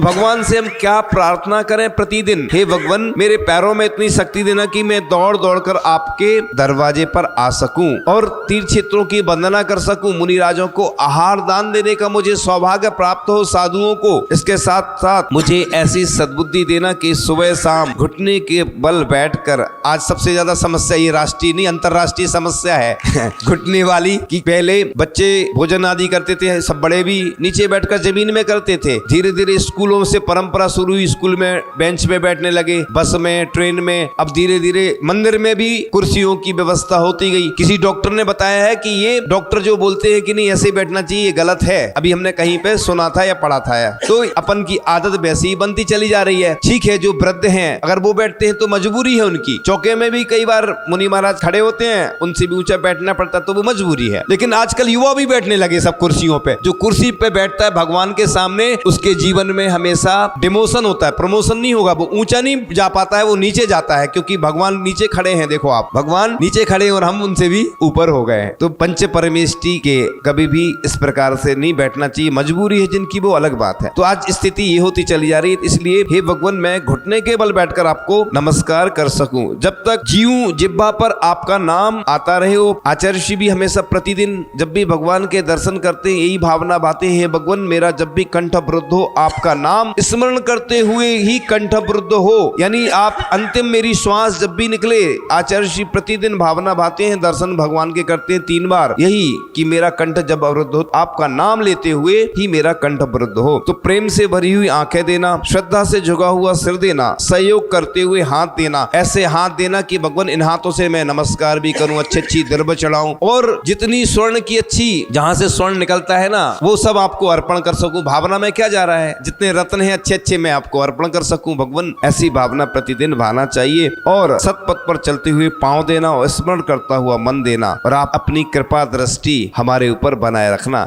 भगवान से हम क्या प्रार्थना करें प्रतिदिन? हे भगवान, मेरे पैरों में इतनी शक्ति देना कि मैं दौड़ दौड़ कर आपके दरवाजे पर आ सकूं और तीर्थ क्षेत्रों की वंदना कर सकूं, मुनिराजों को आहार दान देने का मुझे सौभाग्य प्राप्त हो, साधुओं को। इसके साथ साथ मुझे ऐसी सद्बुद्धि देना कि सुबह शाम घुटने के बल बैठकर, आज सबसे ज्यादा समस्या ये राष्ट्रीय नहीं अंतरराष्ट्रीय समस्या है घुटने वाली, कि पहले बच्चे भोजन आदि करते थे, सब बड़े भी नीचे बैठकर जमीन में करते थे। धीरे धीरे स्कूलों से परंपरा शुरू हुई, स्कूल में बेंच पे बैठने लगे, बस में, ट्रेन में, अब धीरे धीरे मंदिर में भी कुर्सियों की व्यवस्था होती गई। किसी डॉक्टर ने बताया है कि ये डॉक्टर जो बोलते हैं कि नहीं ऐसे बैठना चाहिए, ये गलत है। अभी हमने कहीं पे सुना था या पढ़ा था, तो अपन की आदत वैसी ही बनती चली जा रही है। ठीक है, जो वृद्ध हैं अगर वो बैठते हैं तो मजबूरी है उनकी, चौके में भी कई बार मुनि महाराज खड़े होते हैं, उनसे भी ऊंचा बैठना पड़ता, तो वो मजबूरी है। लेकिन आजकल युवा भी बैठने लगे सब कुर्सियों पे। जो कुर्सी पे बैठता है भगवान के सामने, उसके जीवन में हमेशा डिमोशन होता है, प्रमोशन नहीं होगा, वो ऊंचा नहीं जा पाता है, वो नीचे जाता है, क्योंकि भगवान नीचे खड़े हैं। देखो आप, भगवान नीचे खड़े और हम उनसे भी ऊपर हो गए। तो पंच परमेष्टि के कभी भी इस प्रकार से नहीं बैठना चाहिए, मजबूरी है जिनकी वो अलग बात है। तो आज स्थिति ये होती चली जा रही है, इसलिए हे भगवान, मैं घुटने के बल बैठकर आपको नमस्कार कर सकूं, जब तक जीऊं जिह्वा पर आपका नाम आता रहे हो। आचार्य श्री भी हमेशा प्रतिदिन जब भी भगवान के दर्शन करते हैं यही भावना बातें, हे भगवान, मेरा जब भी कंठ अवरुद्ध हो, आपका नाम स्मरण करते हुए ही कंठ अवरुद्ध हो, यानी आप अंतिम मेरी श्वास जब भी निकले, आचार्य श्री प्रतिदिन भावना भाते हैं, दर्शन भगवान के करते हैं 3 बार, यही कि मेरा कंठ जब अवरुद्ध हो, आपका नाम लेते हुए ही मेरा कंठ अवरुद्ध हो। तो प्रेम से भरी हुई आंखें देना, श्रद्धा से झुका हुआ सिर देना, सहयोग करते हुए हाथ देना, ऐसे हाथ देना कि भगवान इन हाथों से मैं नमस्कार भी करूं, अच्छी अच्छी दर्भ चढ़ाऊं, और जितनी स्वर्ण की अच्छी, जहां से स्वर्ण निकलता है ना, वो सब आपको अर्पण कर सकूं। भावना में क्या जा रहा है, जितने रत्न हैं अच्छे अच्छे मैं आपको अर्पण कर सकूं भगवान, ऐसी भावना प्रतिदिन भाना चाहिए। और सतपथ पर चलते हुए पांव देना और स्मरण करता हुआ मन देना, और आप अपनी कृपा दृष्टि हमारे ऊपर बनाए रखना।